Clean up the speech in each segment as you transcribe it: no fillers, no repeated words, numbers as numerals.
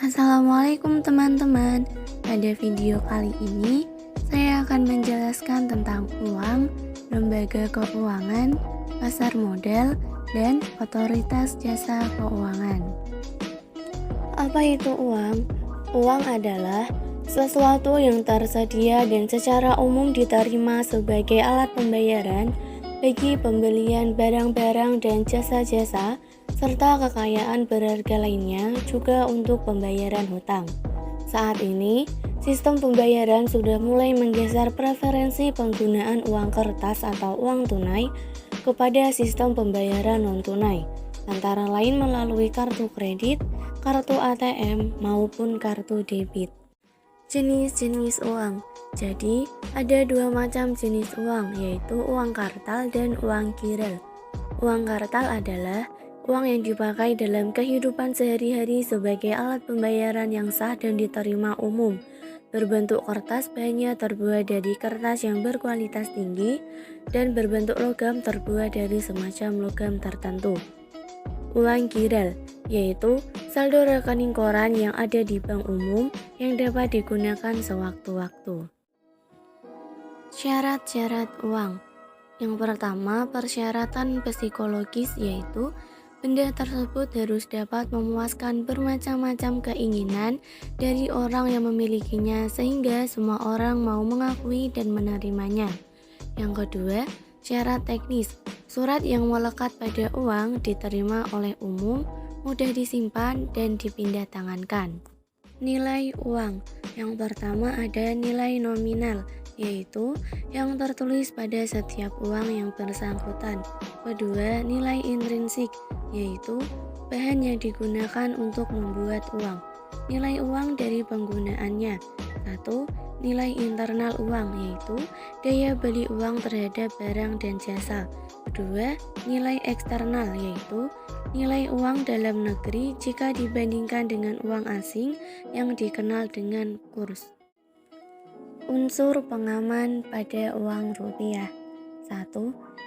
Assalamualaikum teman-teman. Pada video kali ini, saya akan menjelaskan tentang uang, lembaga keuangan, pasar modal, dan otoritas jasa keuangan. Apa itu uang? Uang adalah sesuatu yang tersedia dan secara umum diterima sebagai alat pembayaran bagi pembelian barang-barang dan jasa-jasa, serta kekayaan berharga lainnya juga untuk pembayaran hutang. Saat ini, sistem pembayaran sudah mulai menggeser preferensi penggunaan uang kertas atau uang tunai kepada sistem pembayaran non-tunai, antara lain melalui kartu kredit, kartu ATM, maupun kartu debit. Jenis-jenis uang. Jadi, ada dua macam jenis uang, yaitu uang kartal dan uang kirel. Uang kartal adalah uang yang dipakai dalam kehidupan sehari-hari sebagai alat pembayaran yang sah dan diterima umum. Berbentuk kertas, bahannya terbuat dari kertas yang berkualitas tinggi, dan berbentuk logam terbuat dari semacam logam tertentu. Uang kirel, yaitu saldo rekening koran yang ada di bank umum yang dapat digunakan sewaktu-waktu. Syarat-syarat uang. Yang pertama, persyaratan psikologis, yaitu benda tersebut harus dapat memuaskan bermacam-macam keinginan dari orang yang memilikinya sehingga semua orang mau mengakui dan menerimanya. Yang kedua, syarat teknis. Surat yang melekat pada uang diterima oleh umum, mudah disimpan dan dipindah tangankan. Nilai uang. Yang pertama ada nilai nominal, yaitu yang tertulis pada setiap uang yang bersangkutan. Kedua, nilai intrinsik, yaitu bahan yang digunakan untuk membuat uang. Nilai uang dari penggunaannya. 1. Nilai internal uang, yaitu daya beli uang terhadap barang dan jasa. Kedua, nilai eksternal, yaitu nilai uang dalam negeri jika dibandingkan dengan uang asing yang dikenal dengan kurs. Unsur pengaman pada uang rupiah. 1.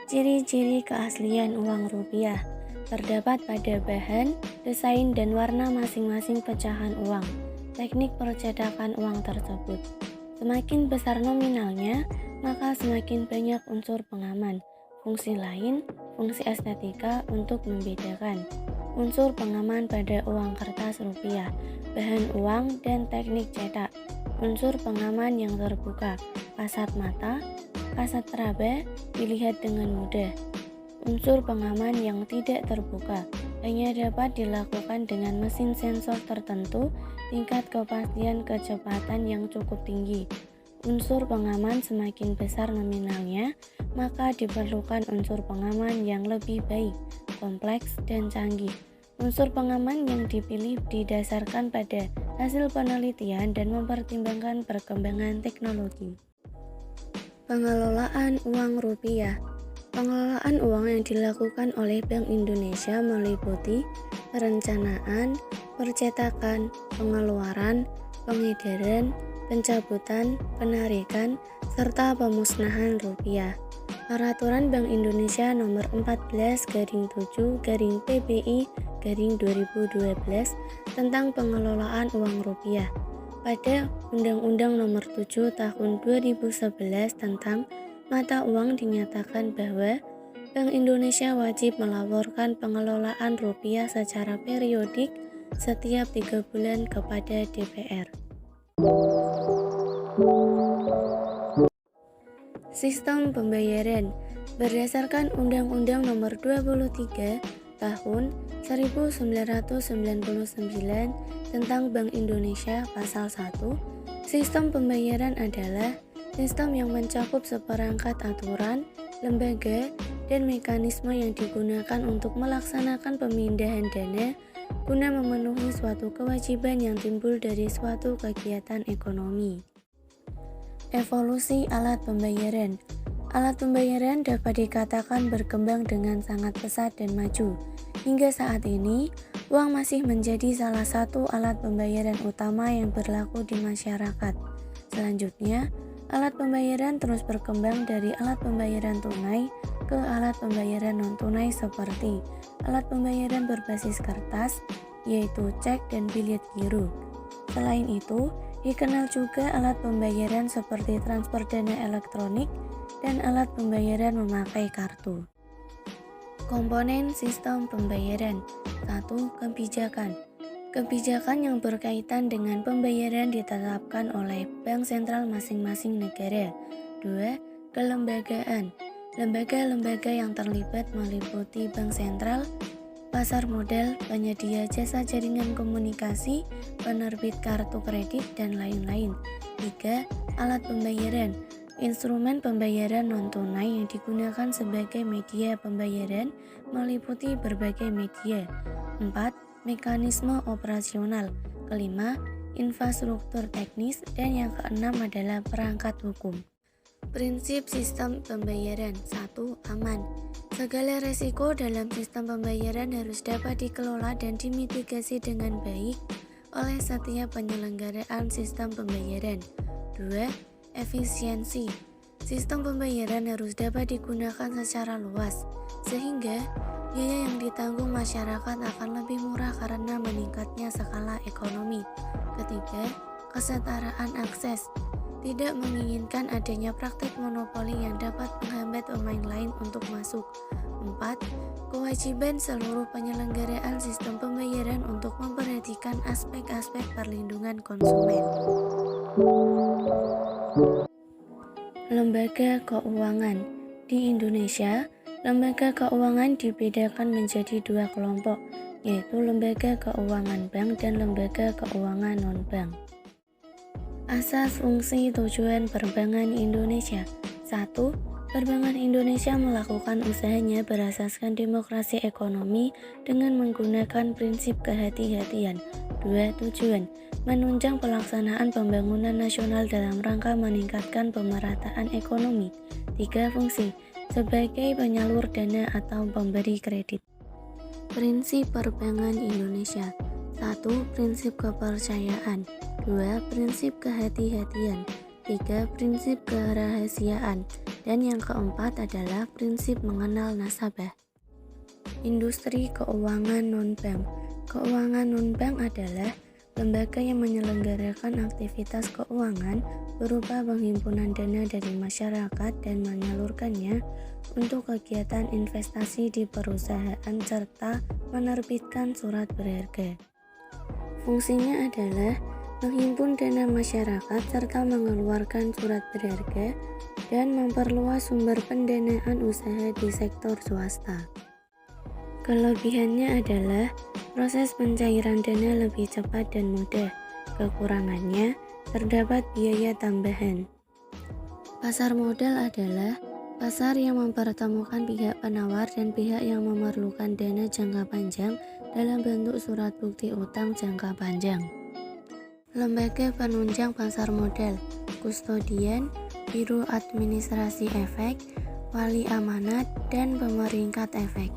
Ciri-ciri keaslian uang rupiah. Terdapat pada bahan, desain, dan warna masing-masing pecahan uang. Teknik percetakan uang tersebut. Semakin besar nominalnya, maka semakin banyak unsur pengaman. Fungsi lain, fungsi estetika untuk membedakan. Unsur pengaman pada uang kertas rupiah, bahan uang, dan teknik cetak. Unsur pengaman yang terbuka, kasat mata, kasat raba, dilihat dengan mudah. Unsur pengaman yang tidak terbuka, hanya dapat dilakukan dengan mesin sensor tertentu, tingkat kepastian kecepatan yang cukup tinggi. Unsur pengaman semakin besar nominalnya, maka diperlukan unsur pengaman yang lebih baik, kompleks, dan canggih. Unsur pengaman yang dipilih didasarkan pada hasil penelitian dan mempertimbangkan perkembangan teknologi. Pengelolaan uang rupiah. Pengelolaan uang yang dilakukan oleh Bank Indonesia meliputi perencanaan, percetakan, pengeluaran, pengedaran, pencabutan, penarikan, serta pemusnahan rupiah. Peraturan Bank Indonesia Nomor 14/7/PBI/2012 tentang pengelolaan uang rupiah. Pada Undang-Undang Nomor 7 Tahun 2011 tentang mata uang dinyatakan bahwa Bank Indonesia wajib melaporkan pengelolaan rupiah secara periodik setiap 3 bulan kepada DPR. Sistem pembayaran. Berdasarkan Undang-Undang Nomor 23 Tahun 1999 tentang Bank Indonesia Pasal 1, sistem pembayaran adalah sistem yang mencakup seperangkat aturan, lembaga, dan mekanisme yang digunakan untuk melaksanakan pemindahan dana guna memenuhi suatu kewajiban yang timbul dari suatu kegiatan ekonomi. Evolusi alat pembayaran. Alat pembayaran dapat dikatakan berkembang dengan sangat pesat dan maju. Hingga saat ini, uang masih menjadi salah satu alat pembayaran utama yang berlaku di masyarakat. Selanjutnya, alat pembayaran terus berkembang dari alat pembayaran tunai ke alat pembayaran non-tunai seperti alat pembayaran berbasis kertas, yaitu cek dan bilet giro. Selain itu, dikenal juga alat pembayaran seperti transfer dana elektronik dan alat pembayaran memakai kartu. Komponen sistem pembayaran. 1. Kebijakan. Kebijakan yang berkaitan dengan pembayaran ditetapkan oleh bank sentral masing-masing negara. 2. Kelembagaan. Lembaga-lembaga yang terlibat meliputi bank sentral, pasar modal, penyedia jasa jaringan komunikasi, penerbit kartu kredit, dan lain-lain. 3. Alat pembayaran. Instrumen pembayaran non-tunai yang digunakan sebagai media pembayaran meliputi berbagai media. 4. Mekanisme operasional. Kelima, infrastruktur teknis, dan yang keenam adalah perangkat hukum. Prinsip sistem pembayaran. 1. Aman. Segala resiko dalam sistem pembayaran harus dapat dikelola dan dimitigasi dengan baik oleh setiap penyelenggaraan sistem pembayaran. 2. Efisiensi. Sistem pembayaran harus dapat digunakan secara luas, sehingga biaya yang ditanggung masyarakat akan lebih murah karena meningkatnya skala ekonomi. Ketiga, kesetaraan akses. Tidak menginginkan adanya praktik monopoli yang dapat menghambat pemain lain untuk masuk. 4. Kewajiban seluruh penyelenggaraan sistem pembayaran untuk memperhatikan aspek-aspek perlindungan konsumen. Lembaga keuangan. Di Indonesia, lembaga keuangan dibedakan menjadi dua kelompok, yaitu lembaga keuangan bank dan lembaga keuangan non-bank. Asas fungsi tujuan perbankan Indonesia. 1. Perbankan Indonesia melakukan usahanya berasaskan demokrasi ekonomi dengan menggunakan prinsip kehati-hatian. 2. Tujuan menunjang pelaksanaan pembangunan nasional dalam rangka meningkatkan pemerataan ekonomi. 3. Fungsi sebagai penyalur dana atau pemberi kredit. Prinsip perbankan Indonesia. 1. Prinsip kepercayaan. 2. Prinsip kehati-hatian. 3. Prinsip kerahasiaan. Dan yang keempat adalah prinsip mengenal nasabah. Industri keuangan non-bank. Keuangan non-bank adalah lembaga yang menyelenggarakan aktivitas keuangan berupa penghimpunan dana dari masyarakat dan menyalurkannya untuk kegiatan investasi di perusahaan serta menerbitkan surat berharga. Fungsinya adalah menghimpun dana masyarakat serta mengeluarkan surat berharga dan memperluas sumber pendanaan usaha di sektor swasta. Kelebihannya adalah proses pencairan dana lebih cepat dan mudah. Kekurangannya terdapat biaya tambahan. Pasar modal adalah pasar yang mempertemukan pihak penawar dan pihak yang memerlukan dana jangka panjang dalam bentuk surat bukti utang jangka panjang. Lembaga penunjang pasar modal, kustodian, biro administrasi efek, wali amanat, dan pemeringkat efek.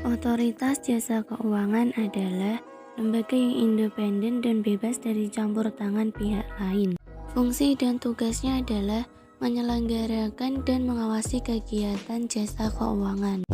Otoritas jasa keuangan adalah lembaga yang independen dan bebas dari campur tangan pihak lain. Fungsi dan tugasnya adalah menyelenggarakan dan mengawasi kegiatan jasa keuangan.